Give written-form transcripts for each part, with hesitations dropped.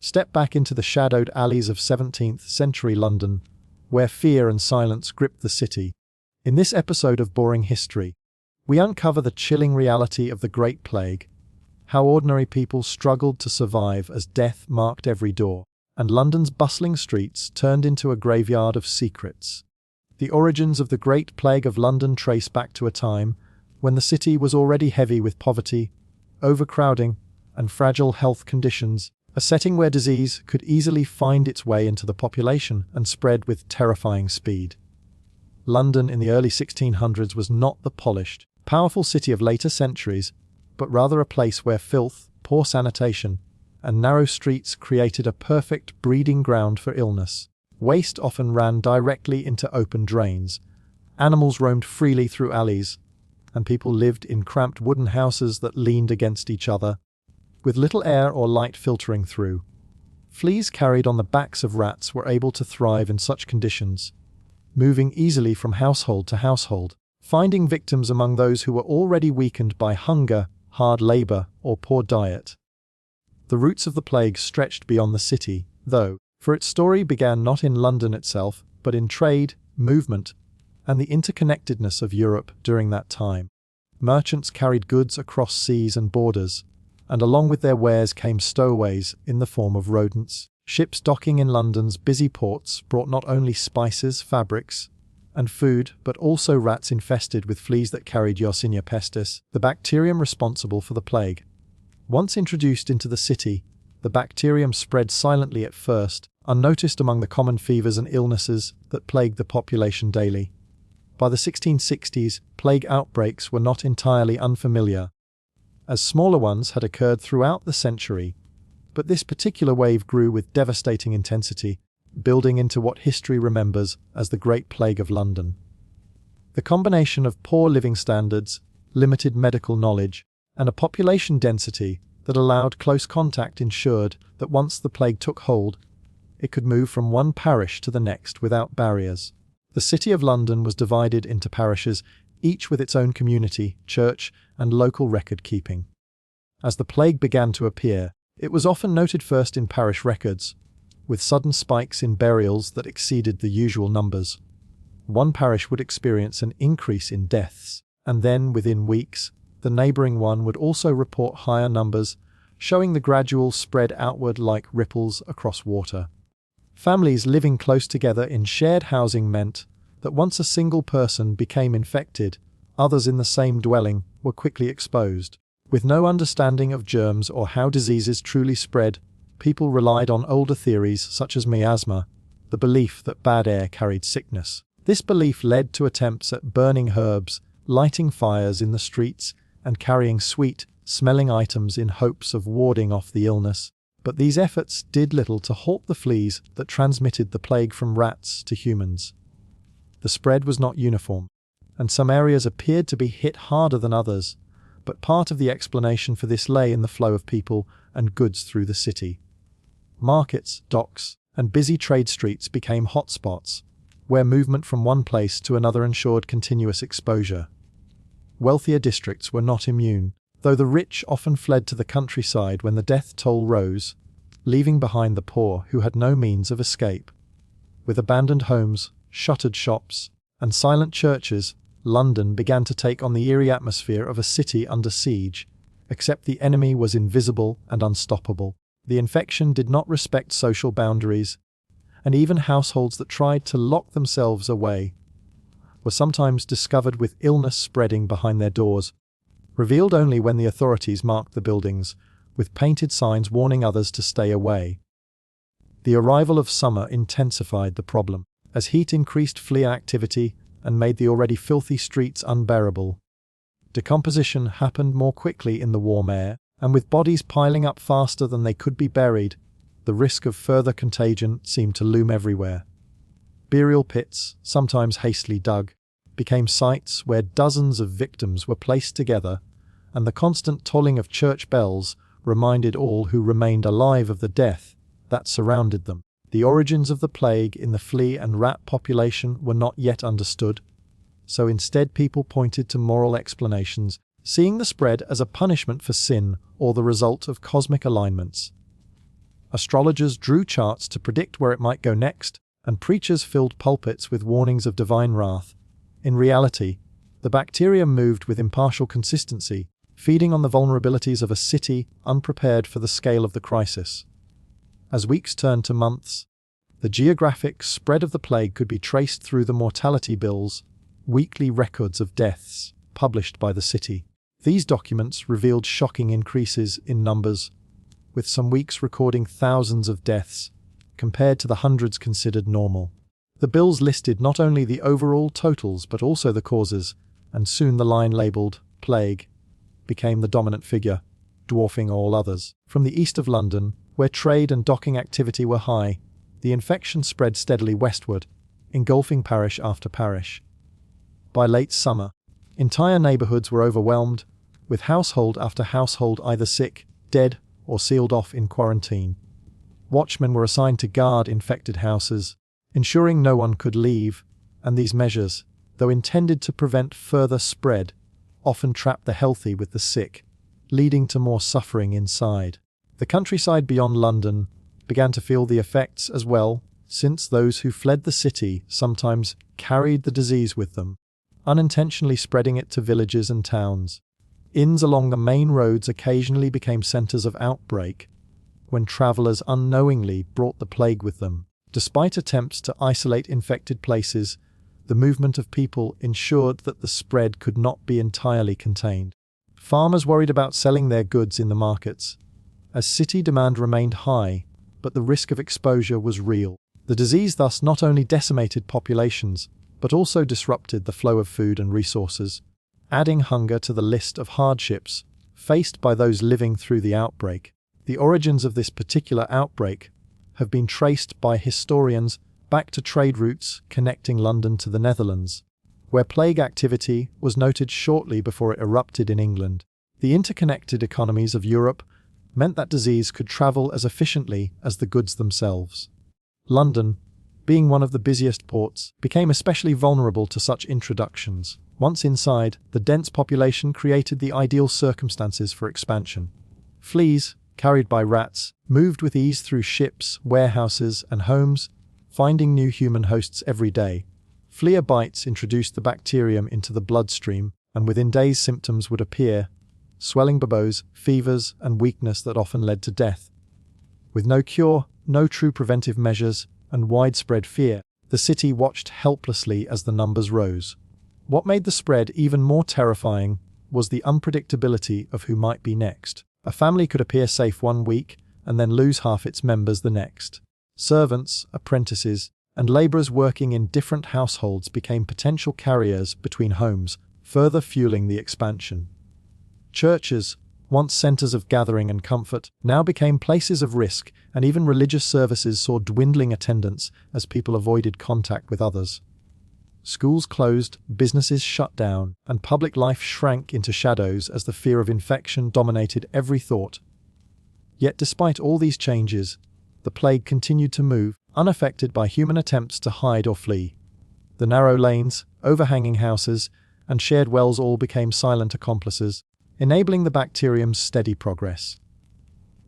Step back into the shadowed alleys of 17th-century London, where fear and silence gripped the city. In this episode of Boring History, we uncover the chilling reality of the Great Plague, how ordinary people struggled to survive as death marked every door, and London's bustling streets turned into a graveyard of secrets. The origins of the Great Plague of London trace back to a time when the city was already heavy with poverty, overcrowding, and fragile health conditions, a setting where disease could easily find its way into the population and spread with terrifying speed. London in the early 1600s was not the polished, powerful city of later centuries, but rather a place where filth, poor sanitation, and narrow streets created a perfect breeding ground for illness. Waste often ran directly into open drains, animals roamed freely through alleys, and people lived in cramped wooden houses that leaned against each other, with little air or light filtering through. Fleas carried on the backs of rats were able to thrive in such conditions, moving easily from household to household, finding victims among those who were already weakened by hunger, hard labor, or poor diet. The roots of the plague stretched beyond the city, though, for its story began not in London itself, but in trade, movement, and the interconnectedness of Europe during that time. Merchants carried goods across seas and borders, and along with their wares came stowaways in the form of rodents. Ships docking in London's busy ports brought not only spices, fabrics, and food, but also rats infested with fleas that carried Yersinia pestis, the bacterium responsible for the plague. Once introduced into the city, the bacterium spread silently at first, unnoticed among the common fevers and illnesses that plagued the population daily. By the 1660s, plague outbreaks were not entirely unfamiliar, as smaller ones had occurred throughout the century, but this particular wave grew with devastating intensity, building into what history remembers as the Great Plague of London. The combination of poor living standards, limited medical knowledge, and a population density that allowed close contact ensured that once the plague took hold, it could move from one parish to the next without barriers. The City of London was divided into parishes, each with its own community, church, and local record-keeping. As the plague began to appear, it was often noted first in parish records, with sudden spikes in burials that exceeded the usual numbers. One parish would experience an increase in deaths, and then, within weeks, the neighbouring one would also report higher numbers, showing the gradual spread outward like ripples across water. Families living close together in shared housing meant that once a single person became infected, others in the same dwelling were quickly exposed. With no understanding of germs or how diseases truly spread, people relied on older theories such as miasma, the belief that bad air carried sickness. This belief led to attempts at burning herbs, lighting fires in the streets, and carrying sweet, smelling items in hopes of warding off the illness. But these efforts did little to halt the fleas that transmitted the plague from rats to humans. The spread was not uniform, and some areas appeared to be hit harder than others, but part of the explanation for this lay in the flow of people and goods through the city. Markets, docks, and busy trade streets became hotspots, where movement from one place to another ensured continuous exposure. Wealthier districts were not immune, though the rich often fled to the countryside when the death toll rose, leaving behind the poor who had no means of escape. With abandoned homes, shuttered shops, and silent churches, London began to take on the eerie atmosphere of a city under siege, except the enemy was invisible and unstoppable. The infection did not respect social boundaries, and even households that tried to lock themselves away were sometimes discovered with illness spreading behind their doors, revealed only when the authorities marked the buildings with painted signs warning others to stay away. The arrival of summer intensified the problem, as heat increased flea activity and made the already filthy streets unbearable. Decomposition happened more quickly in the warm air, and with bodies piling up faster than they could be buried, the risk of further contagion seemed to loom everywhere. Burial pits, sometimes hastily dug, became sites where dozens of victims were placed together, and the constant tolling of church bells reminded all who remained alive of the death that surrounded them. The origins of the plague in the flea and rat population were not yet understood, so instead people pointed to moral explanations, seeing the spread as a punishment for sin or the result of cosmic alignments. Astrologers drew charts to predict where it might go next, and preachers filled pulpits with warnings of divine wrath. In reality, the bacterium moved with impartial consistency, feeding on the vulnerabilities of a city unprepared for the scale of the crisis. As weeks turned to months, the geographic spread of the plague could be traced through the mortality bills, weekly records of deaths published by the city. These documents revealed shocking increases in numbers, with some weeks recording thousands of deaths, compared to the hundreds considered normal. The bills listed not only the overall totals but also the causes, and soon the line labelled "Plague" became the dominant figure, dwarfing all others. From the east of London, where trade and docking activity were high, the infection spread steadily westward, engulfing parish after parish. By late summer, entire neighbourhoods were overwhelmed, with household after household either sick, dead, or sealed off in quarantine. Watchmen were assigned to guard infected houses, ensuring no one could leave, and these measures, though intended to prevent further spread, often trapped the healthy with the sick, leading to more suffering inside. The countryside beyond London began to feel the effects as well, since those who fled the city sometimes carried the disease with them, unintentionally spreading it to villages and towns. Inns along the main roads occasionally became centres of outbreak, when travellers unknowingly brought the plague with them. Despite attempts to isolate infected places, the movement of people ensured that the spread could not be entirely contained. Farmers worried about selling their goods in the markets, as city demand remained high, but the risk of exposure was real. The disease thus not only decimated populations, but also disrupted the flow of food and resources, adding hunger to the list of hardships faced by those living through the outbreak. The origins of this particular outbreak have been traced by historians back to trade routes connecting London to the Netherlands, where plague activity was noted shortly before it erupted in England. The interconnected economies of Europe meant that disease could travel as efficiently as the goods themselves. London, being one of the busiest ports, became especially vulnerable to such introductions. Once inside, the dense population created the ideal circumstances for expansion. Fleas, carried by rats, moved with ease through ships, warehouses, and homes, finding new human hosts every day. Flea bites introduced the bacterium into the bloodstream, and within days symptoms would appear: swelling buboes, fevers, and weakness that often led to death. With no cure, no true preventive measures, and widespread fear, the city watched helplessly as the numbers rose. What made the spread even more terrifying was the unpredictability of who might be next. A family could appear safe one week and then lose half its members the next. Servants, apprentices, and labourers working in different households became potential carriers between homes, further fueling the expansion. Churches, once centres of gathering and comfort, now became places of risk, and even religious services saw dwindling attendance as people avoided contact with others. Schools closed, businesses shut down, and public life shrank into shadows as the fear of infection dominated every thought. Yet despite all these changes, the plague continued to move, unaffected by human attempts to hide or flee. The narrow lanes, overhanging houses, and shared wells all became silent accomplices, enabling the bacterium's steady progress.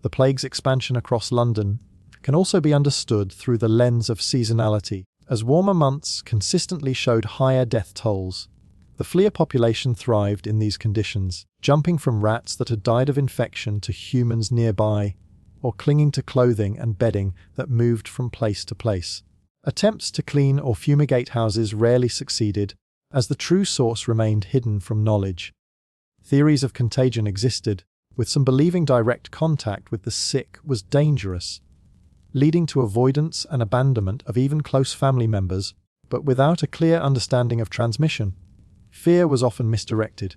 The plague's expansion across London can also be understood through the lens of seasonality, as warmer months consistently showed higher death tolls. The flea population thrived in these conditions, jumping from rats that had died of infection to humans nearby, or clinging to clothing and bedding that moved from place to place. Attempts to clean or fumigate houses rarely succeeded, as the true source remained hidden from knowledge. Theories of contagion existed, with some believing direct contact with the sick was dangerous, leading to avoidance and abandonment of even close family members, but without a clear understanding of transmission. Fear was often misdirected.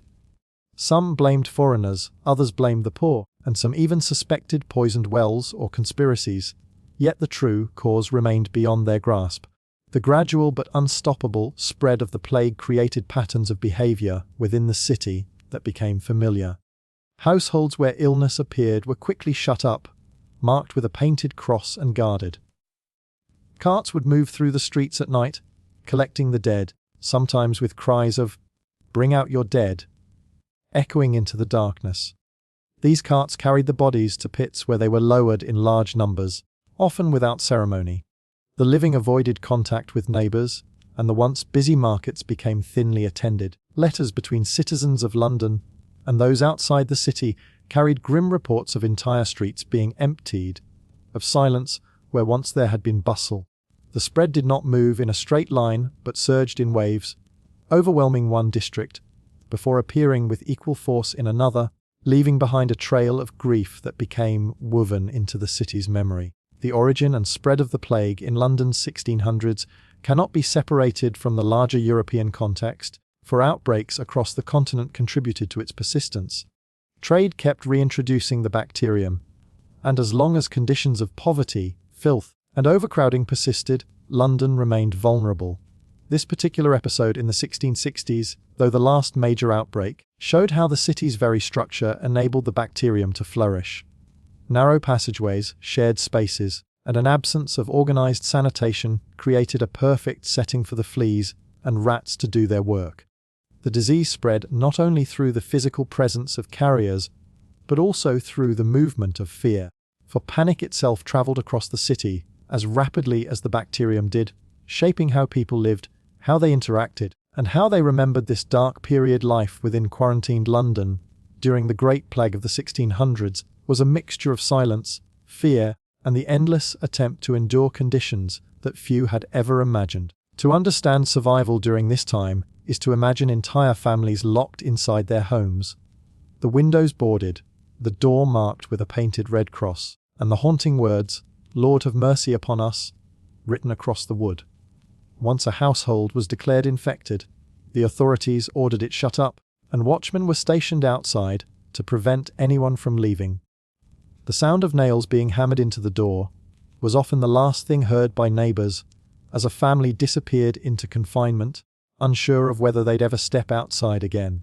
Some blamed foreigners, others blamed the poor, and some even suspected poisoned wells or conspiracies. Yet the true cause remained beyond their grasp. The gradual but unstoppable spread of the plague created patterns of behaviour within the city that became familiar. Households where illness appeared were quickly shut up, marked with a painted cross and guarded. Carts would move through the streets at night, collecting the dead, sometimes with cries of "Bring out your dead," echoing into the darkness. These carts carried the bodies to pits where they were lowered in large numbers, often without ceremony. The living avoided contact with neighbours, and the once busy markets became thinly attended. Letters between citizens of London and those outside the city carried grim reports of entire streets being emptied, of silence where once there had been bustle. The spread did not move in a straight line, but surged in waves, overwhelming one district, before appearing with equal force in another, leaving behind a trail of grief that became woven into the city's memory. The origin and spread of the plague in London's 1600s cannot be separated from the larger European context, for outbreaks across the continent contributed to its persistence. Trade kept reintroducing the bacterium, and as long as conditions of poverty, filth, and overcrowding persisted, London remained vulnerable. This particular episode in the 1660s, though the last major outbreak, showed how the city's very structure enabled the bacterium to flourish. Narrow passageways, shared spaces, and an absence of organized sanitation created a perfect setting for the fleas and rats to do their work. The disease spread not only through the physical presence of carriers, but also through the movement of fear. For panic itself traveled across the city as rapidly as the bacterium did, shaping how people lived, how they interacted, and how they remembered this dark period. Life within quarantined London during the Great Plague of the 1600s was a mixture of silence, fear, and the endless attempt to endure conditions that few had ever imagined. To understand survival during this time is to imagine entire families locked inside their homes, the windows boarded, the door marked with a painted red cross, and the haunting words, "Lord have mercy upon us," written across the wood. Once a household was declared infected, the authorities ordered it shut up, and watchmen were stationed outside to prevent anyone from leaving. The sound of nails being hammered into the door was often the last thing heard by neighbours as a family disappeared into confinement, unsure of whether they'd ever step outside again.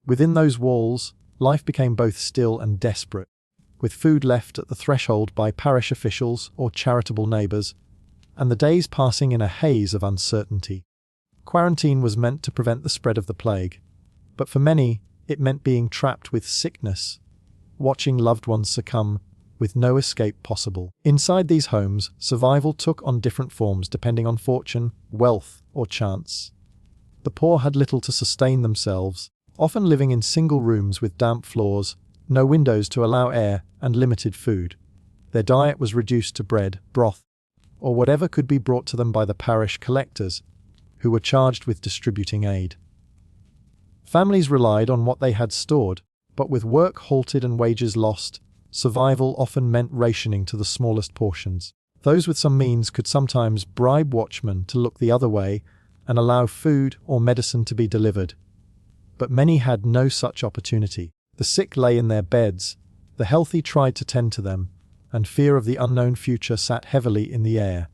Within those walls, life became both still and desperate, with food left at the threshold by parish officials or charitable neighbours, and the days passing in a haze of uncertainty. Quarantine was meant to prevent the spread of the plague, but for many, it meant being trapped with sickness, watching loved ones succumb, with no escape possible. Inside these homes, survival took on different forms depending on fortune, wealth, or chance. The poor had little to sustain themselves, often living in single rooms with damp floors, no windows to allow air, and limited food. Their diet was reduced to bread, broth, or whatever could be brought to them by the parish collectors, who were charged with distributing aid. Families relied on what they had stored, but with work halted and wages lost, survival often meant rationing to the smallest portions. Those with some means could sometimes bribe watchmen to look the other way and allow food or medicine to be delivered. But many had no such opportunity. The sick lay in their beds, the healthy tried to tend to them, and fear of the unknown future sat heavily in the air.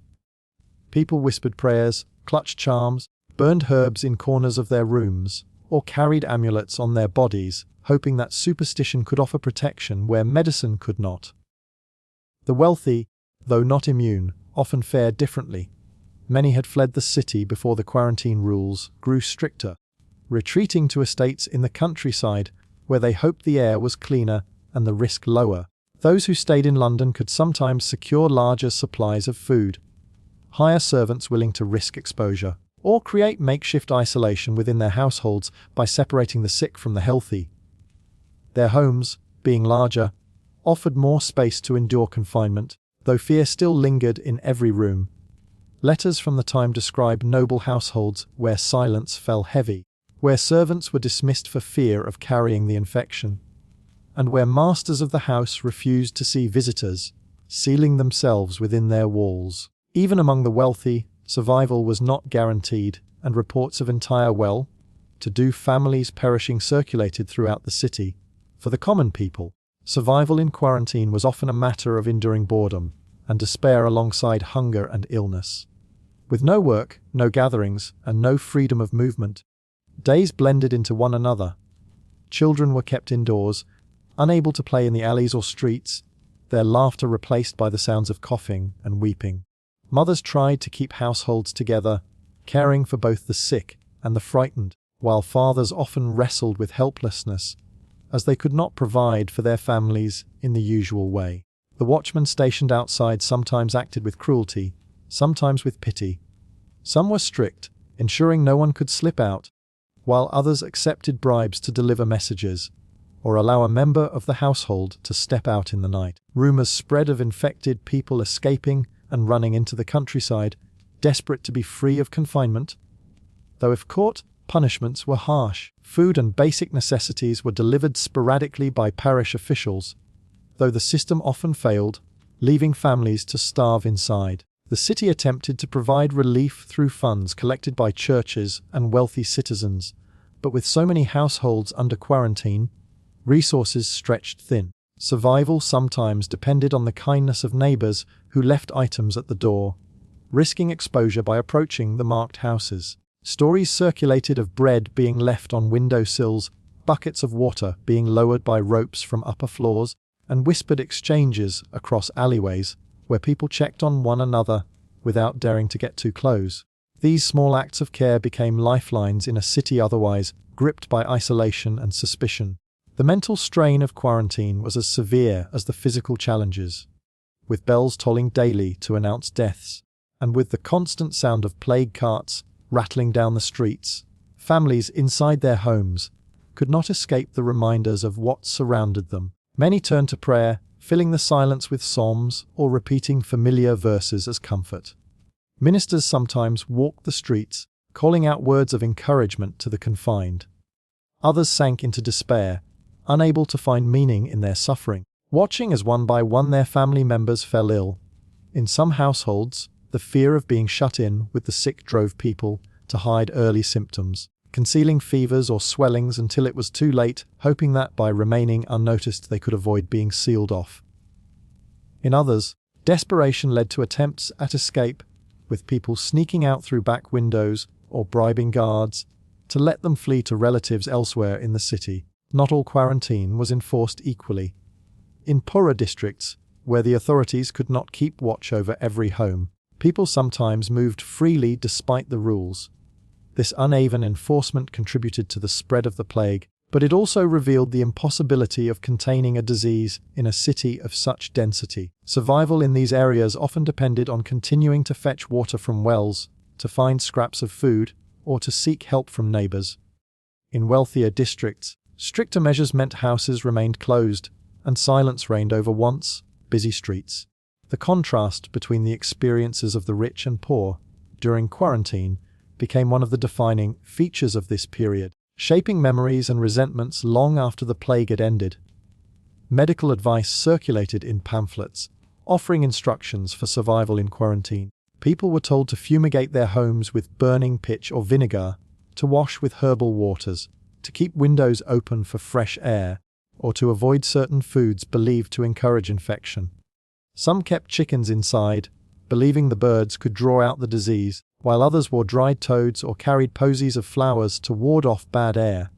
People whispered prayers, clutched charms, burned herbs in corners of their rooms, or carried amulets on their bodies, hoping that superstition could offer protection where medicine could not. The wealthy, though not immune, often fared differently. Many had fled the city before the quarantine rules grew stricter, retreating to estates in the countryside where they hoped the air was cleaner and the risk lower. Those who stayed in London could sometimes secure larger supplies of food, hire servants willing to risk exposure, or create makeshift isolation within their households by separating the sick from the healthy. Their homes, being larger, offered more space to endure confinement, though fear still lingered in every room. Letters from the time describe noble households where silence fell heavy, where servants were dismissed for fear of carrying the infection, and where masters of the house refused to see visitors, sealing themselves within their walls. Even among the wealthy, survival was not guaranteed, and reports of entire well-to-do families perishing circulated throughout the city. For the common people, survival in quarantine was often a matter of enduring boredom and despair alongside hunger and illness. With no work, no gatherings, and no freedom of movement, days blended into one another. Children were kept indoors, unable to play in the alleys or streets, their laughter replaced by the sounds of coughing and weeping. Mothers tried to keep households together, caring for both the sick and the frightened, while fathers often wrestled with helplessness as they could not provide for their families in the usual way. The watchmen stationed outside sometimes acted with cruelty, sometimes with pity. Some were strict, ensuring no one could slip out, while others accepted bribes to deliver messages, or allow a member of the household to step out in the night. Rumors spread of infected people escaping and running into the countryside, desperate to be free of confinement. Though if caught, punishments were harsh. Food and basic necessities were delivered sporadically by parish officials, though the system often failed, leaving families to starve inside. The city attempted to provide relief through funds collected by churches and wealthy citizens, but with so many households under quarantine, resources stretched thin. Survival sometimes depended on the kindness of neighbors who left items at the door, risking exposure by approaching the marked houses. Stories circulated of bread being left on window sills, buckets of water being lowered by ropes from upper floors, and whispered exchanges across alleyways where people checked on one another without daring to get too close. These small acts of care became lifelines in a city otherwise gripped by isolation and suspicion. The mental strain of quarantine was as severe as the physical challenges, with bells tolling daily to announce deaths, and with the constant sound of plague carts rattling down the streets. Families inside their homes could not escape the reminders of what surrounded them. Many turned to prayer, filling the silence with psalms or repeating familiar verses as comfort. Ministers sometimes walked the streets, calling out words of encouragement to the confined. Others sank into despair, unable to find meaning in their suffering, watching as one by one their family members fell ill. In some households, the fear of being shut in with the sick drove people to hide early symptoms, concealing fevers or swellings until it was too late, hoping that by remaining unnoticed they could avoid being sealed off. In others, desperation led to attempts at escape, with people sneaking out through back windows or bribing guards to let them flee to relatives elsewhere in the city. Not all quarantine was enforced equally. In poorer districts, where the authorities could not keep watch over every home, people sometimes moved freely despite the rules. This uneven enforcement contributed to the spread of the plague, but it also revealed the impossibility of containing a disease in a city of such density. Survival in these areas often depended on continuing to fetch water from wells, to find scraps of food, or to seek help from neighbors. In wealthier districts, stricter measures meant houses remained closed, and silence reigned over once busy streets. The contrast between the experiences of the rich and poor during quarantine became one of the defining features of this period, shaping memories and resentments long after the plague had ended. Medical advice circulated in pamphlets, offering instructions for survival in quarantine. People were told to fumigate their homes with burning pitch or vinegar, to wash with herbal waters, to keep windows open for fresh air, or to avoid certain foods believed to encourage infection. Some kept chickens inside, believing the birds could draw out the disease, while others wore dried toads or carried posies of flowers to ward off bad air.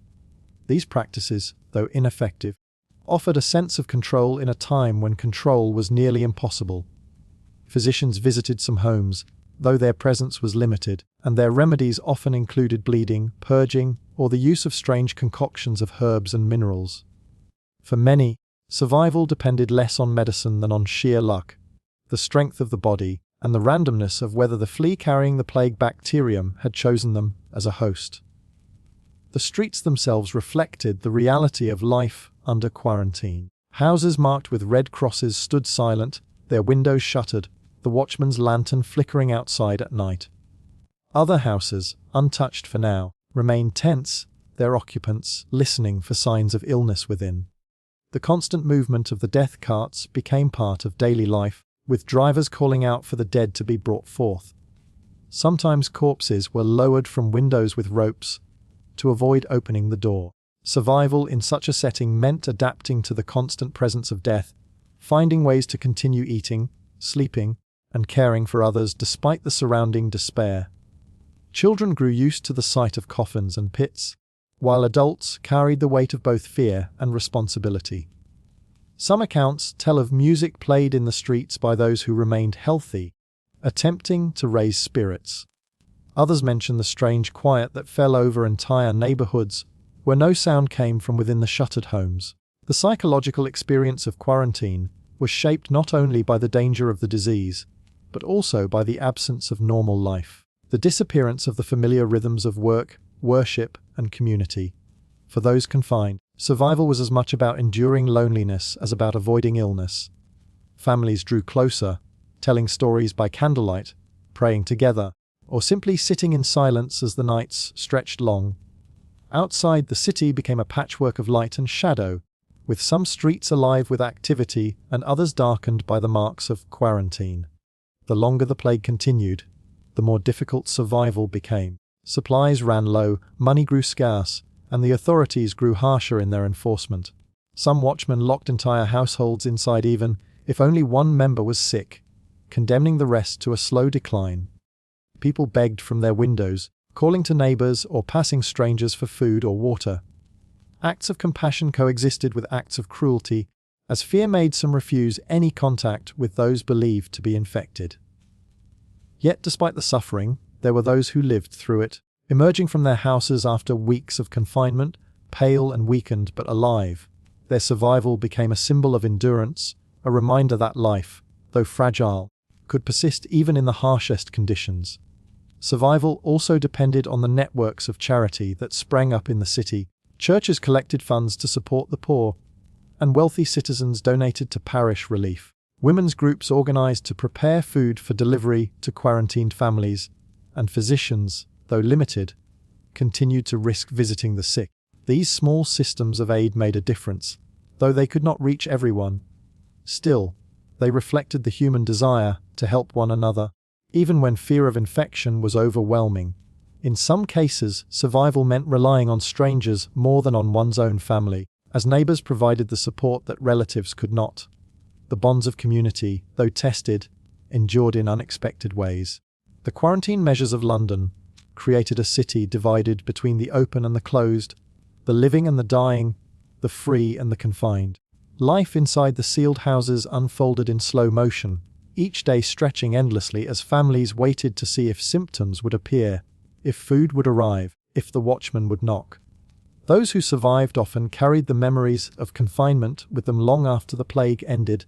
These practices, though ineffective, offered a sense of control in a time when control was nearly impossible. Physicians visited some homes, though their presence was limited, and their remedies often included bleeding, purging, or the use of strange concoctions of herbs and minerals. For many, survival depended less on medicine than on sheer luck, the strength of the body, and the randomness of whether the flea carrying the plague bacterium had chosen them as a host. The streets themselves reflected the reality of life under quarantine. Houses marked with red crosses stood silent, their windows shuttered, the watchman's lantern flickering outside at night. Other houses, untouched for now, remained tense, their occupants listening for signs of illness within. The constant movement of the death carts became part of daily life, with drivers calling out for the dead to be brought forth. Sometimes corpses were lowered from windows with ropes to avoid opening the door. Survival in such a setting meant adapting to the constant presence of death, finding ways to continue eating, sleeping, and caring for others despite the surrounding despair. Children grew used to the sight of coffins and pits, while adults carried the weight of both fear and responsibility. Some accounts tell of music played in the streets by those who remained healthy, attempting to raise spirits. Others mention the strange quiet that fell over entire neighborhoods, where no sound came from within the shuttered homes. The psychological experience of quarantine was shaped not only by the danger of the disease, but also by the absence of normal life, the disappearance of the familiar rhythms of work, worship, and community. For those confined, survival was as much about enduring loneliness as about avoiding illness. Families drew closer, telling stories by candlelight, praying together, or simply sitting in silence as the nights stretched long. Outside, the city became a patchwork of light and shadow, with some streets alive with activity and others darkened by the marks of quarantine. The longer the plague continued, the more difficult survival became. Supplies ran low, money grew scarce, and the authorities grew harsher in their enforcement. Some watchmen locked entire households inside even if only one member was sick, condemning the rest to a slow decline. People begged from their windows, calling to neighbors or passing strangers for food or water. Acts of compassion coexisted with acts of cruelty, as fear made some refuse any contact with those believed to be infected. Yet despite the suffering, there were those who lived through it, emerging from their houses after weeks of confinement, pale and weakened but alive. Their survival became a symbol of endurance, a reminder that life, though fragile, could persist even in the harshest conditions. Survival also depended on the networks of charity that sprang up in the city. Churches collected funds to support the poor, and wealthy citizens donated to parish relief. Women's groups organized to prepare food for delivery to quarantined families, and physicians, though limited, continued to risk visiting the sick. These small systems of aid made a difference, though they could not reach everyone. Still, they reflected the human desire to help one another, even when fear of infection was overwhelming. In some cases, survival meant relying on strangers more than on one's own family, as neighbors provided the support that relatives could not. The bonds of community, though tested, endured in unexpected ways. The quarantine measures of London created a city divided between the open and the closed, the living and the dying, the free and the confined. Life inside the sealed houses unfolded in slow motion, each day stretching endlessly as families waited to see if symptoms would appear, if food would arrive, if the watchman would knock. Those who survived often carried the memories of confinement with them long after the plague ended,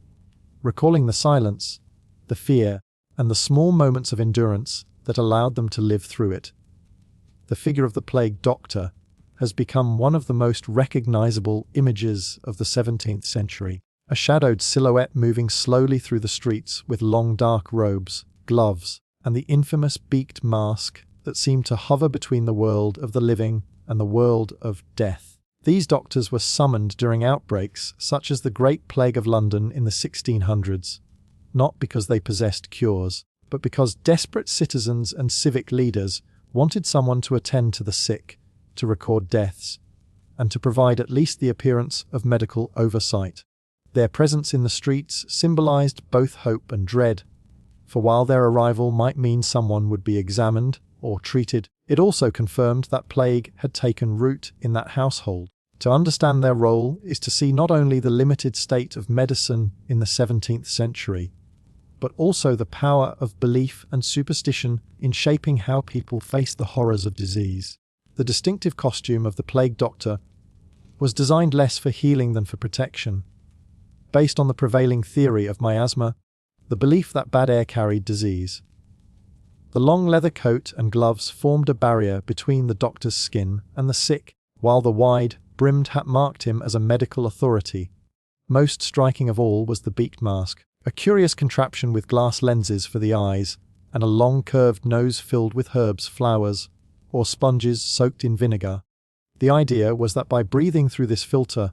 recalling the silence, the fear, and the small moments of endurance that allowed them to live through it. The figure of the plague doctor has become one of the most recognizable images of the 17th century, a shadowed silhouette moving slowly through the streets with long dark robes, gloves, and the infamous beaked mask that seemed to hover between the world of the living and the world of death. These doctors were summoned during outbreaks such as the Great Plague of London in the 1600s, not because they possessed cures, but because desperate citizens and civic leaders wanted someone to attend to the sick, to record deaths, and to provide at least the appearance of medical oversight. Their presence in the streets symbolized both hope and dread, for while their arrival might mean someone would be examined or treated, it also confirmed that plague had taken root in that household. To understand their role is to see not only the limited state of medicine in the 17th century, but also the power of belief and superstition in shaping how people faced the horrors of disease. The distinctive costume of the plague doctor was designed less for healing than for protection, based on the prevailing theory of miasma, the belief that bad air carried disease. The long leather coat and gloves formed a barrier between the doctor's skin and the sick, while the wide, brimmed hat marked him as a medical authority. Most striking of all was the beaked mask, a curious contraption with glass lenses for the eyes and a long curved nose filled with herbs, flowers, or sponges soaked in vinegar. The idea was that by breathing through this filter,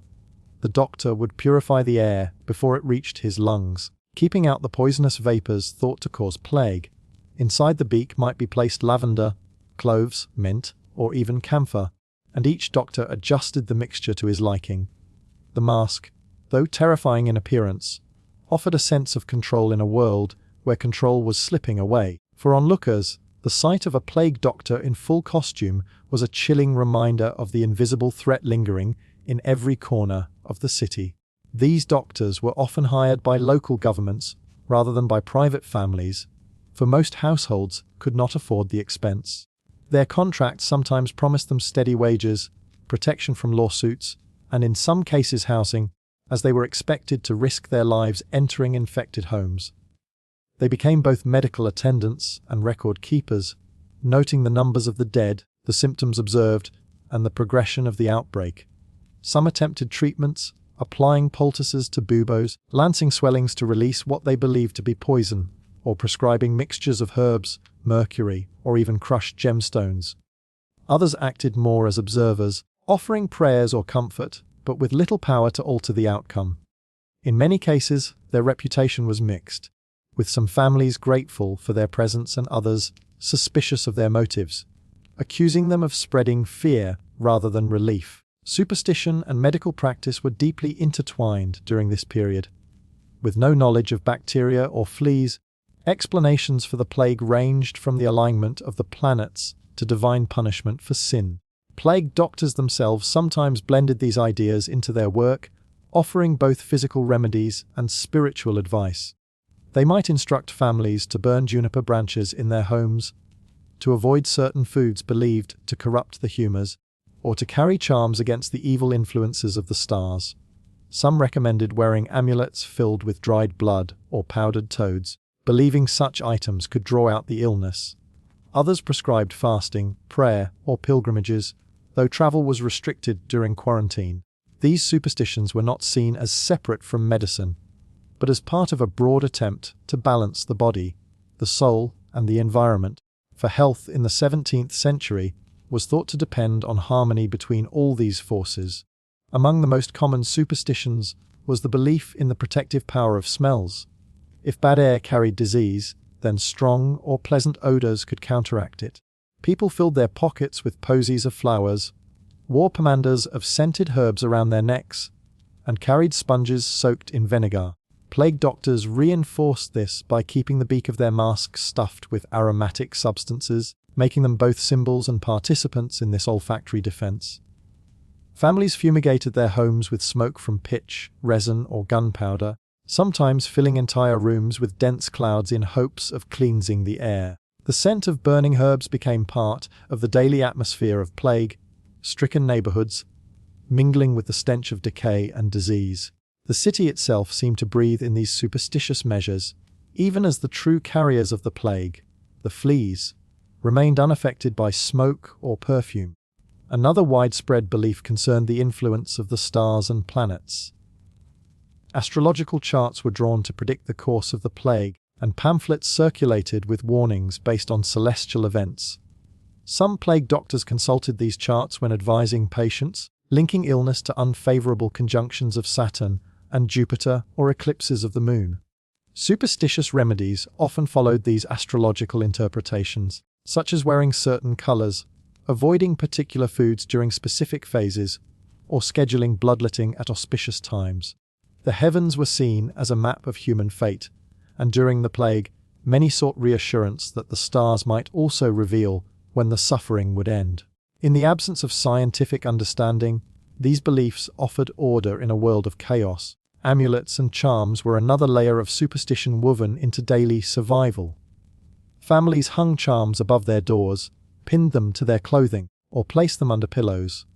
the doctor would purify the air before it reached his lungs, keeping out the poisonous vapors thought to cause plague. Inside the beak might be placed lavender, cloves, mint, or even camphor, and each doctor adjusted the mixture to his liking. The mask, though terrifying in appearance, offered a sense of control in a world where control was slipping away. For onlookers, the sight of a plague doctor in full costume was a chilling reminder of the invisible threat lingering in every corner of the city. These doctors were often hired by local governments rather than by private families, for most households could not afford the expense. Their contracts sometimes promised them steady wages, protection from lawsuits, and in some cases housing, as they were expected to risk their lives entering infected homes. They became both medical attendants and record keepers, noting the numbers of the dead, the symptoms observed, and the progression of the outbreak. Some attempted treatments, applying poultices to buboes, lancing swellings to release what they believed to be poison, or prescribing mixtures of herbs, mercury, or even crushed gemstones. Others acted more as observers, offering prayers or comfort, but with little power to alter the outcome. In many cases, their reputation was mixed, with some families grateful for their presence and others suspicious of their motives, accusing them of spreading fear rather than relief. Superstition and medical practice were deeply intertwined during this period. With no knowledge of bacteria or fleas, explanations for the plague ranged from the alignment of the planets to divine punishment for sin. Plague doctors themselves sometimes blended these ideas into their work, offering both physical remedies and spiritual advice. They might instruct families to burn juniper branches in their homes, to avoid certain foods believed to corrupt the humors, or to carry charms against the evil influences of the stars. Some recommended wearing amulets filled with dried blood or powdered toads, believing such items could draw out the illness. Others prescribed fasting, prayer, or pilgrimages, though travel was restricted during quarantine. These superstitions were not seen as separate from medicine, but as part of a broad attempt to balance the body, the soul, and the environment. For health in the 17th century was thought to depend on harmony between all these forces. Among the most common superstitions was the belief in the protective power of smells. If bad air carried disease, then strong or pleasant odors could counteract it. People filled their pockets with posies of flowers, wore pomanders of scented herbs around their necks, and carried sponges soaked in vinegar. Plague doctors reinforced this by keeping the beak of their masks stuffed with aromatic substances, making them both symbols and participants in this olfactory defense. Families fumigated their homes with smoke from pitch, resin, or gunpowder, sometimes filling entire rooms with dense clouds in hopes of cleansing the air. The scent of burning herbs became part of the daily atmosphere of plague-stricken neighborhoods, mingling with the stench of decay and disease. The city itself seemed to breathe in these superstitious measures, even as the true carriers of the plague, the fleas, remained unaffected by smoke or perfume. Another widespread belief concerned the influence of the stars and planets. Astrological charts were drawn to predict the course of the plague, and pamphlets circulated with warnings based on celestial events. Some plague doctors consulted these charts when advising patients, linking illness to unfavorable conjunctions of Saturn and Jupiter or eclipses of the moon. Superstitious remedies often followed these astrological interpretations, such as wearing certain colors, avoiding particular foods during specific phases, or scheduling bloodletting at auspicious times. The heavens were seen as a map of human fate, and during the plague, many sought reassurance that the stars might also reveal when the suffering would end. In the absence of scientific understanding, these beliefs offered order in a world of chaos. Amulets and charms were another layer of superstition woven into daily survival. Families hung charms above their doors, pinned them to their clothing, or placed them under pillows.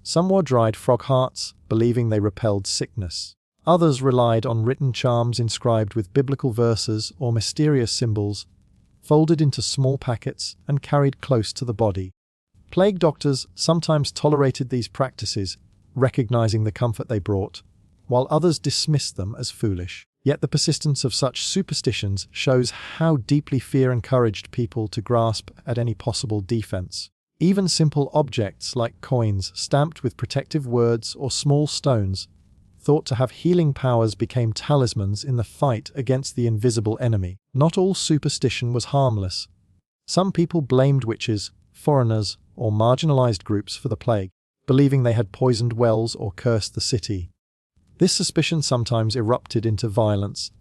Some wore dried frog hearts, believing they repelled sickness. Others relied on written charms inscribed with biblical verses or mysterious symbols, folded into small packets and carried close to the body. Plague doctors sometimes tolerated these practices, recognizing the comfort they brought, while others dismissed them as foolish. Yet the persistence of such superstitions shows how deeply fear encouraged people to grasp at any possible defense. Even simple objects like coins stamped with protective words or small stones, thought to have healing powers, became talismans in the fight against the invisible enemy. Not all superstition was harmless. Some people blamed witches, foreigners, or marginalized groups for the plague, believing they had poisoned wells or cursed the city. This suspicion sometimes erupted into violence,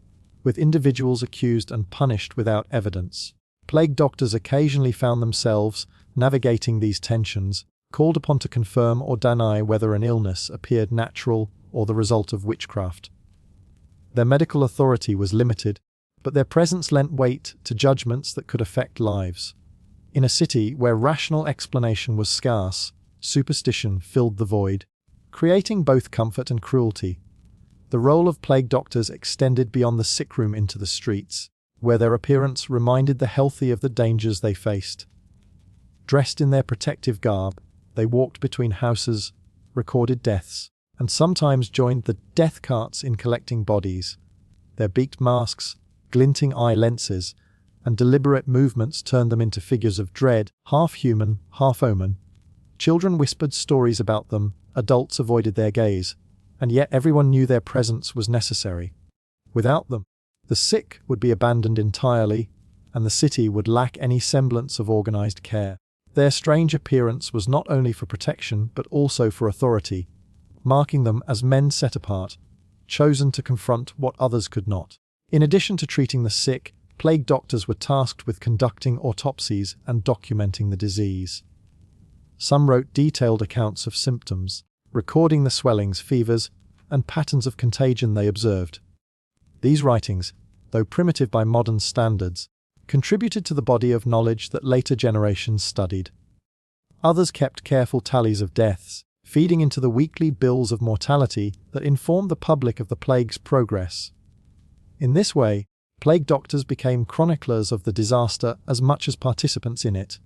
with individuals accused and punished without evidence. Plague doctors occasionally found themselves navigating these tensions, called upon to confirm or deny whether an illness appeared natural or the result of witchcraft. Their medical authority was limited, but their presence lent weight to judgments that could affect lives. In a city where rational explanation was scarce, superstition filled the void, creating both comfort and cruelty. The role of plague doctors extended beyond the sickroom into the streets, where their appearance reminded the healthy of the dangers they faced. Dressed in their protective garb, they walked between houses, recorded deaths, and sometimes joined the death carts in collecting bodies. Their beaked masks, glinting eye lenses, and deliberate movements turned them into figures of dread, half human, half omen. Children whispered stories about them, adults avoided their gaze, and yet everyone knew their presence was necessary. Without them, the sick would be abandoned entirely, and the city would lack any semblance of organized care. Their strange appearance was not only for protection but also for authority, marking them as men set apart, chosen to confront what others could not. In addition to treating the sick, plague doctors were tasked with conducting autopsies and documenting the disease. Some wrote detailed accounts of symptoms, recording the swellings, fevers, and patterns of contagion they observed. These writings, though primitive by modern standards, contributed to the body of knowledge that later generations studied. Others kept careful tallies of deaths, feeding into the weekly bills of mortality that informed the public of the plague's progress. In this way, plague doctors became chroniclers of the disaster as much as participants in it,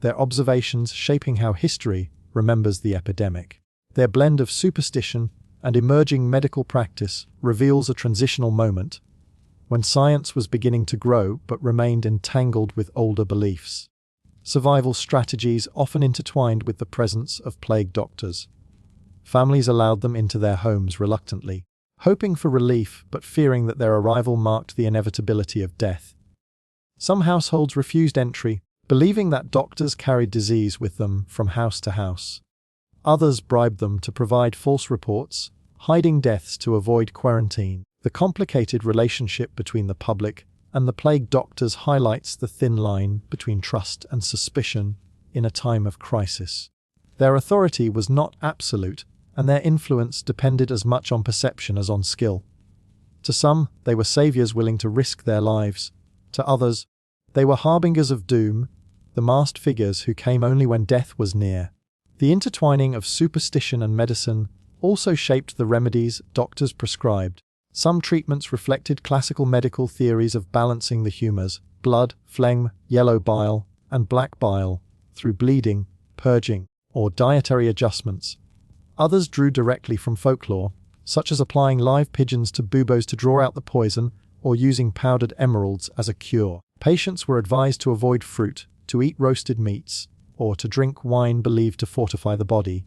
their observations shaping how history remembers the epidemic. Their blend of superstition and emerging medical practice reveals a transitional moment, when science was beginning to grow but remained entangled with older beliefs. Survival strategies often intertwined with the presence of plague doctors. Families allowed them into their homes reluctantly, hoping for relief but fearing that their arrival marked the inevitability of death. Some households refused entry, believing that doctors carried disease with them from house to house. Others bribed them to provide false reports, hiding deaths to avoid quarantine. The complicated relationship between the public and the plague doctors highlights the thin line between trust and suspicion in a time of crisis. Their authority was not absolute, and their influence depended as much on perception as on skill. To some, they were saviors willing to risk their lives. To others, they were harbingers of doom, the masked figures who came only when death was near. The intertwining of superstition and medicine also shaped the remedies doctors prescribed. Some treatments reflected classical medical theories of balancing the humors, blood, phlegm, yellow bile, and black bile, through bleeding, purging, or dietary adjustments. Others drew directly from folklore, such as applying live pigeons to buboes to draw out the poison, or using powdered emeralds as a cure. Patients were advised to avoid fruit, to eat roasted meats, or to drink wine believed to fortify the body.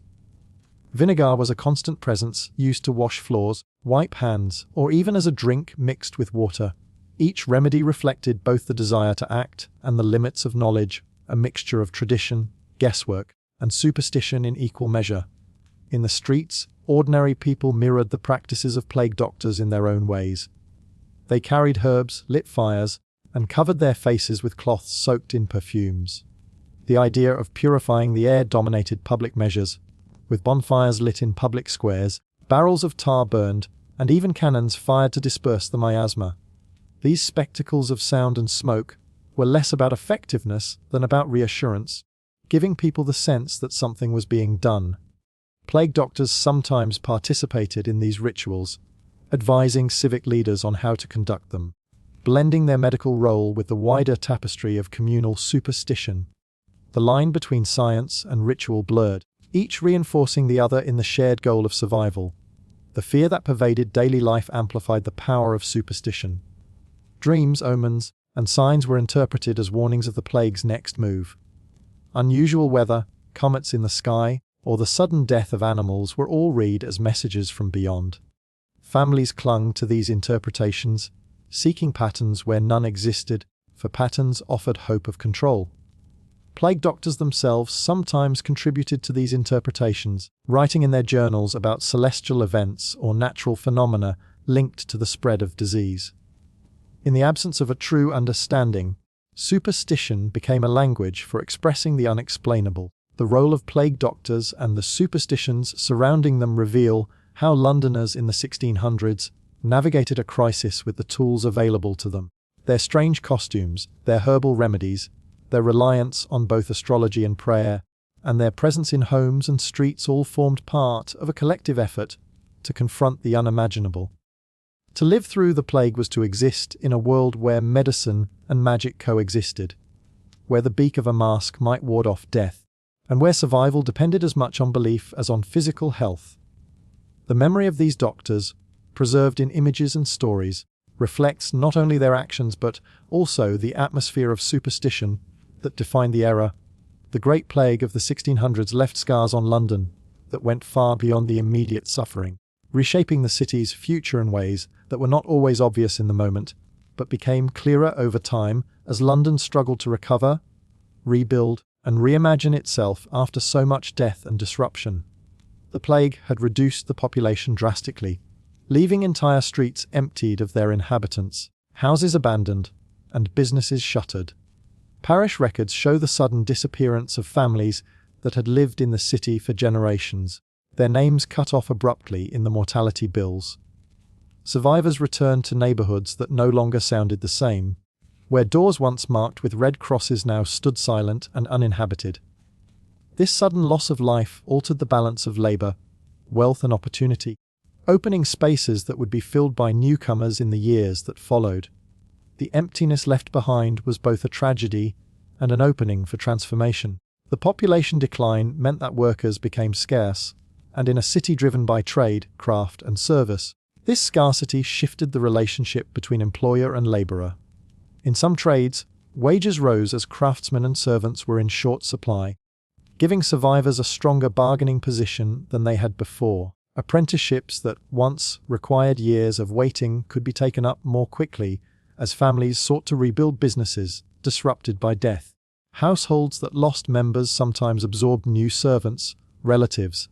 Vinegar was a constant presence, used to wash floors, wipe hands, or even as a drink mixed with water. Each remedy reflected both the desire to act and the limits of knowledge, a mixture of tradition, guesswork, and superstition in equal measure. In the streets, ordinary people mirrored the practices of plague doctors in their own ways. They carried herbs, lit fires, and covered their faces with cloths soaked in perfumes. The idea of purifying the air dominated public measures, with bonfires lit in public squares, barrels of tar burned, and even cannons fired to disperse the miasma. These spectacles of sound and smoke were less about effectiveness than about reassurance, giving people the sense that something was being done. Plague doctors sometimes participated in these rituals, advising civic leaders on how to conduct them, blending their medical role with the wider tapestry of communal superstition. The line between science and ritual blurred, each reinforcing the other in the shared goal of survival. The fear that pervaded daily life amplified the power of superstition. Dreams, omens, and signs were interpreted as warnings of the plague's next move. Unusual weather, comets in the sky, or the sudden death of animals were all read as messages from beyond. Families clung to these interpretations, seeking patterns where none existed, for patterns offered hope of control. Plague doctors themselves sometimes contributed to these interpretations, writing in their journals about celestial events or natural phenomena linked to the spread of disease. In the absence of a true understanding, superstition became a language for expressing the unexplainable. The role of plague doctors and the superstitions surrounding them reveal how Londoners in the 1600s navigated a crisis with the tools available to them. Their strange costumes, their herbal remedies, their reliance on both astrology and prayer, and their presence in homes and streets all formed part of a collective effort to confront the unimaginable. To live through the plague was to exist in a world where medicine and magic coexisted, where the beak of a mask might ward off death, and where survival depended as much on belief as on physical health. The memory of these doctors, preserved in images and stories, reflects not only their actions but also the atmosphere of superstition that defined the era. The Great Plague of the 1600s left scars on London that went far beyond the immediate suffering, reshaping the city's future in ways that were not always obvious in the moment, but became clearer over time as London struggled to recover, rebuild, and reimagine itself after so much death and disruption. The plague had reduced the population drastically, leaving entire streets emptied of their inhabitants, houses abandoned, and businesses shuttered. Parish records show the sudden disappearance of families that had lived in the city for generations, their names cut off abruptly in the mortality bills. Survivors returned to neighborhoods that no longer sounded the same, where doors once marked with red crosses now stood silent and uninhabited. This sudden loss of life altered the balance of labor, wealth and opportunity, opening spaces that would be filled by newcomers in the years that followed. The emptiness left behind was both a tragedy and an opening for transformation. The population decline meant that workers became scarce, and in a city driven by trade, craft, and service, this scarcity shifted the relationship between employer and laborer. In some trades, wages rose as craftsmen and servants were in short supply, giving survivors a stronger bargaining position than they had before. Apprenticeships that once required years of waiting could be taken up more quickly as families sought to rebuild businesses disrupted by death. Households that lost members sometimes absorbed new servants, relatives,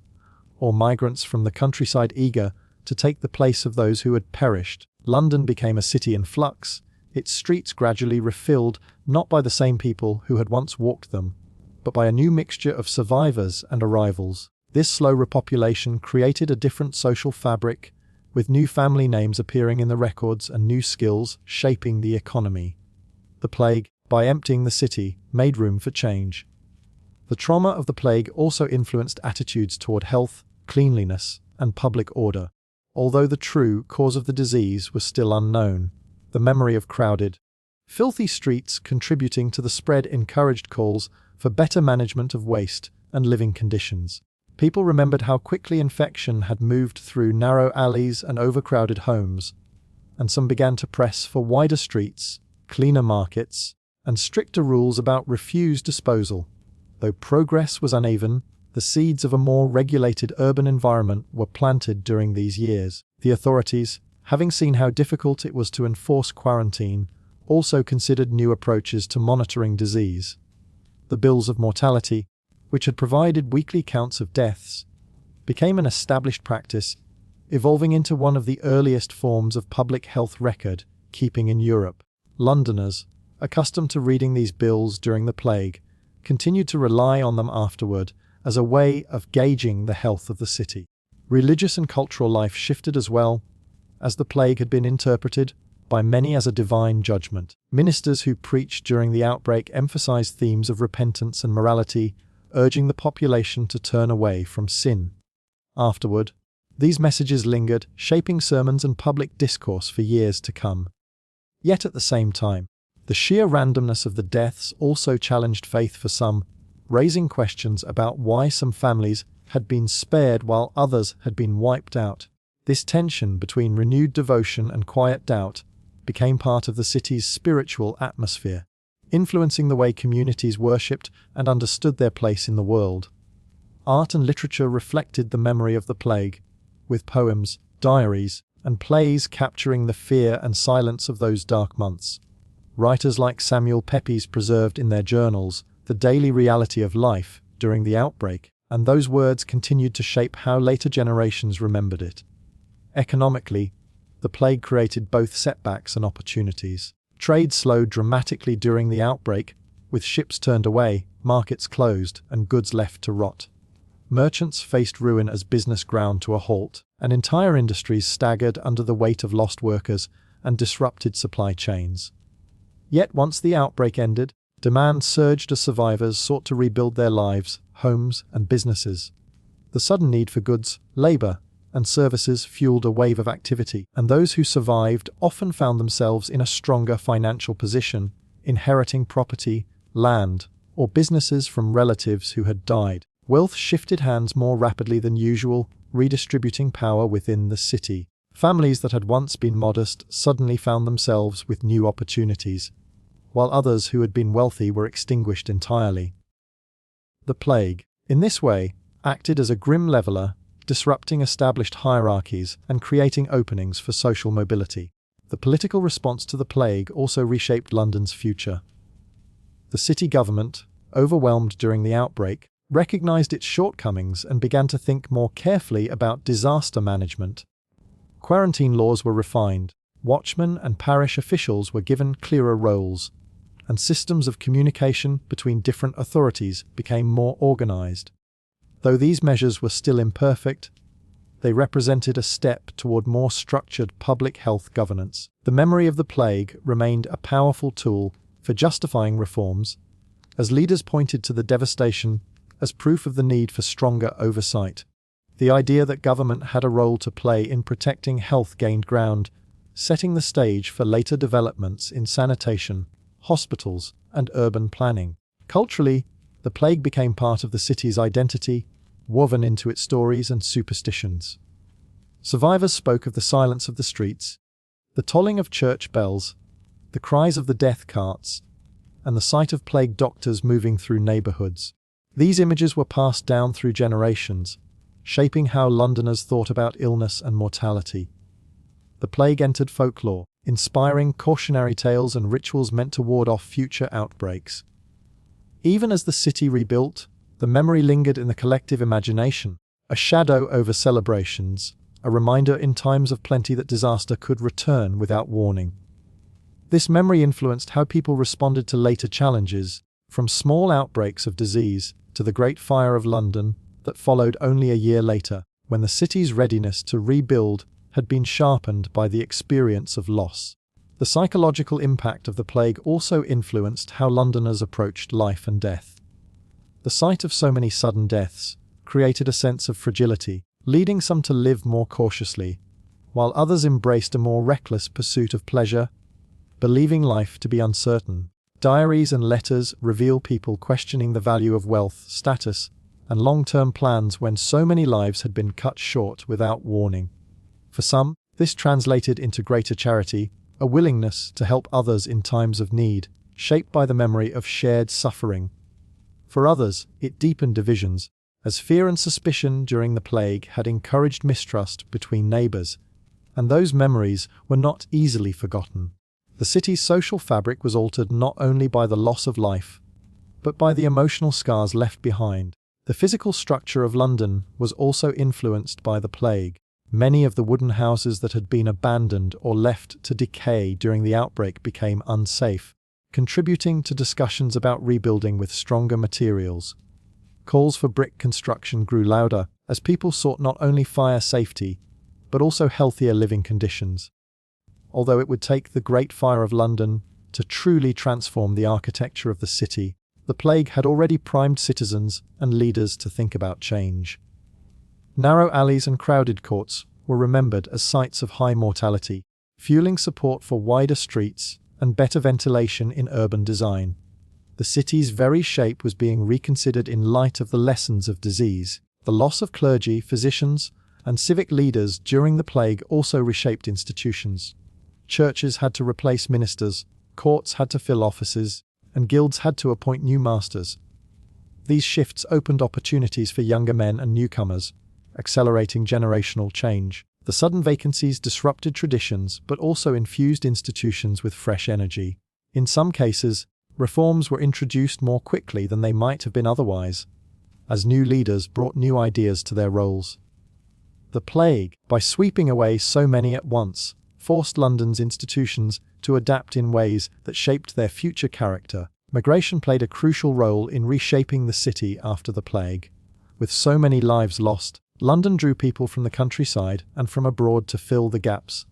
or migrants from the countryside eager to take the place of those who had perished. London became a city in flux, its streets gradually refilled not by the same people who had once walked them, but by a new mixture of survivors and arrivals. This slow repopulation created a different social fabric, with new family names appearing in the records and new skills shaping the economy. The plague, by emptying the city, made room for change. The trauma of the plague also influenced attitudes toward health, cleanliness, and public order. Although the true cause of the disease was still unknown, the memory of crowded, filthy streets contributing to the spread encouraged calls for better management of waste and living conditions. People remembered how quickly infection had moved through narrow alleys and overcrowded homes, and some began to press for wider streets, cleaner markets, and stricter rules about refuse disposal. Though progress was uneven, the seeds of a more regulated urban environment were planted during these years. The authorities, having seen how difficult it was to enforce quarantine, also considered new approaches to monitoring disease. The bills of mortality, which had provided weekly counts of deaths, became an established practice, evolving into one of the earliest forms of public health record-keeping in Europe. Londoners, accustomed to reading these bills during the plague, continued to rely on them afterward as a way of gauging the health of the city. Religious and cultural life shifted as well, as the plague had been interpreted by many as a divine judgment. Ministers who preached during the outbreak emphasized themes of repentance and morality, urging the population to turn away from sin. Afterward, these messages lingered, shaping sermons and public discourse for years to come. Yet at the same time, the sheer randomness of the deaths also challenged faith for some, raising questions about why some families had been spared while others had been wiped out. This tension between renewed devotion and quiet doubt became part of the city's spiritual atmosphere, influencing the way communities worshipped and understood their place in the world. Art and literature reflected the memory of the plague, with poems, diaries, and plays capturing the fear and silence of those dark months. Writers like Samuel Pepys preserved in their journals the daily reality of life during the outbreak, and those words continued to shape how later generations remembered it. Economically, the plague created both setbacks and opportunities. Trade slowed dramatically during the outbreak, with ships turned away, markets closed, and goods left to rot. Merchants faced ruin as business ground to a halt, and entire industries staggered under the weight of lost workers and disrupted supply chains. Yet once the outbreak ended, demand surged as survivors sought to rebuild their lives homes, and businesses. The sudden need for goods, labor, and services fueled a wave of activity, and those who survived often found themselves in a stronger financial position, inheriting property, land, or businesses from relatives who had died. Wealth shifted hands more rapidly than usual, redistributing power within the city. Families that had once been modest suddenly found themselves with new opportunities, while others who had been wealthy were extinguished entirely. The plague, in this way, acted as a grim leveler, disrupting established hierarchies and creating openings for social mobility. The political response to the plague also reshaped London's future. The city government, overwhelmed during the outbreak, recognized its shortcomings and began to think more carefully about disaster management. Quarantine laws were refined, watchmen and parish officials were given clearer roles, and systems of communication between different authorities became more organized. Though these measures were still imperfect, they represented a step toward more structured public health governance. The memory of the plague remained a powerful tool for justifying reforms, as leaders pointed to the devastation as proof of the need for stronger oversight. The idea that government had a role to play in protecting health gained ground, setting the stage for later developments in sanitation, hospitals, and urban planning. Culturally, the plague became part of the city's identity, woven into its stories and superstitions. Survivors spoke of the silence of the streets, the tolling of church bells, the cries of the death carts, and the sight of plague doctors moving through neighborhoods. These images were passed down through generations, shaping how Londoners thought about illness and mortality. The plague entered folklore, inspiring cautionary tales and rituals meant to ward off future outbreaks. Even as the city rebuilt, the memory lingered in the collective imagination, a shadow over celebrations, a reminder in times of plenty that disaster could return without warning. This memory influenced how people responded to later challenges, from small outbreaks of disease to the Great Fire of London that followed only a year later, when the city's readiness to rebuild had been sharpened by the experience of loss. The psychological impact of the plague also influenced how Londoners approached life and death. The sight of so many sudden deaths created a sense of fragility, leading some to live more cautiously, while others embraced a more reckless pursuit of pleasure, believing life to be uncertain. Diaries and letters reveal people questioning the value of wealth, status, and long-term plans when so many lives had been cut short without warning. For some, this translated into greater charity, a willingness to help others in times of need, shaped by the memory of shared suffering. For others, it deepened divisions, as fear and suspicion during the plague had encouraged mistrust between neighbors, and those memories were not easily forgotten. The city's social fabric was altered not only by the loss of life, but by the emotional scars left behind. The physical structure of London was also influenced by the plague. Many of the wooden houses that had been abandoned or left to decay during the outbreak became unsafe, contributing to discussions about rebuilding with stronger materials. Calls for brick construction grew louder as people sought not only fire safety, but also healthier living conditions. Although it would take the Great Fire of London to truly transform the architecture of the city, the plague had already primed citizens and leaders to think about change. Narrow alleys and crowded courts were remembered as sites of high mortality, fueling support for wider streets and better ventilation in urban design. The city's very shape was being reconsidered in light of the lessons of disease. The loss of clergy, physicians, and civic leaders during the plague also reshaped institutions. Churches had to replace ministers, courts had to fill offices, and guilds had to appoint new masters. These shifts opened opportunities for younger men and newcomers, accelerating generational change. The sudden vacancies disrupted traditions but also infused institutions with fresh energy. In some cases, reforms were introduced more quickly than they might have been otherwise, as new leaders brought new ideas to their roles. The plague, by sweeping away so many at once, forced London's institutions to adapt in ways that shaped their future character. Migration played a crucial role in reshaping the city after the plague. With so many lives lost, London drew people from the countryside and from abroad to fill the gaps.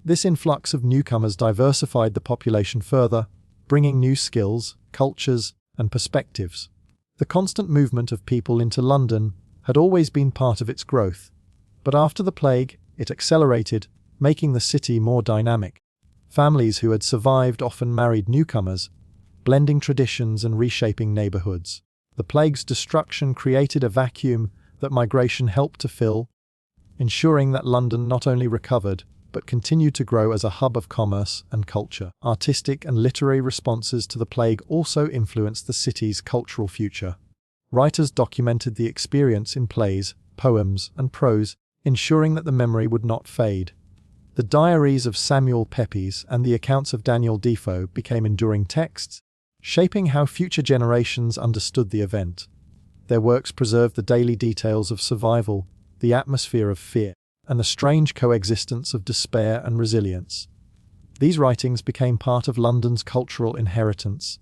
This influx of newcomers diversified the population further, bringing new skills, cultures, and perspectives. The constant movement of people into London had always been part of its growth, but after the plague, it accelerated, making the city more dynamic. Families who had survived often married newcomers, blending traditions and reshaping neighborhoods. The plague's destruction created a vacuum that migration helped to fill, ensuring that London not only recovered, but continued to grow as a hub of commerce and culture. Artistic and literary responses to the plague also influenced the city's cultural future. Writers documented the experience in plays, poems, and prose, ensuring that the memory would not fade. The diaries of Samuel Pepys and the accounts of Daniel Defoe became enduring texts, shaping how future generations understood the event. Their works preserved the daily details of survival, the atmosphere of fear, and the strange coexistence of despair and resilience. These writings became part of London's cultural inheritance,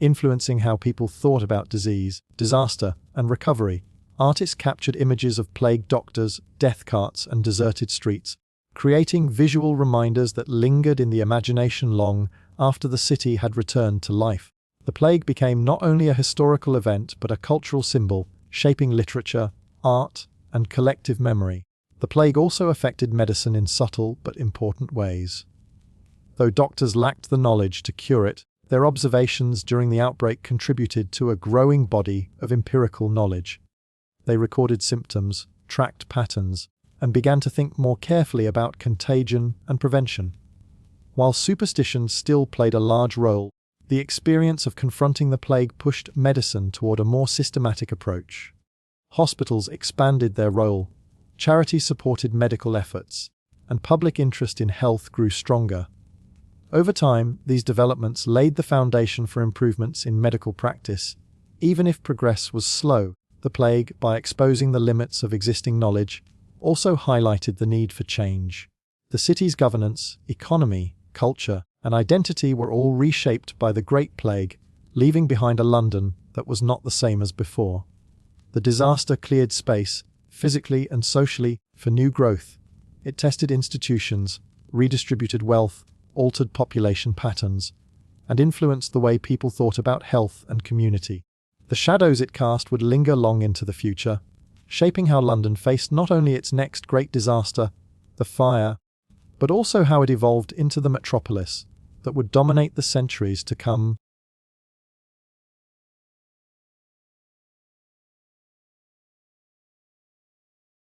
influencing how people thought about disease, disaster, and recovery. Artists captured images of plague doctors, death carts, and deserted streets, creating visual reminders that lingered in the imagination long after the city had returned to life. The plague became not only a historical event but a cultural symbol, shaping literature, art, and collective memory. The plague also affected medicine in subtle but important ways. Though doctors lacked the knowledge to cure it, their observations during the outbreak contributed to a growing body of empirical knowledge. They recorded symptoms, tracked patterns, and began to think more carefully about contagion and prevention. While superstition still played a large role, the experience of confronting the plague pushed medicine toward a more systematic approach. Hospitals expanded their role, charities supported medical efforts, and public interest in health grew stronger. Over time, these developments laid the foundation for improvements in medical practice, even if progress was slow. The plague, by exposing the limits of existing knowledge, also highlighted the need for change. The city's governance, economy, culture, and identity were all reshaped by the Great Plague, leaving behind a London that was not the same as before. The disaster cleared space, physically and socially, for new growth. It tested institutions, redistributed wealth, altered population patterns, and influenced the way people thought about health and community. The shadows it cast would linger long into the future, shaping how London faced not only its next great disaster, the fire, but also how it evolved into the metropolis that would dominate the centuries to come.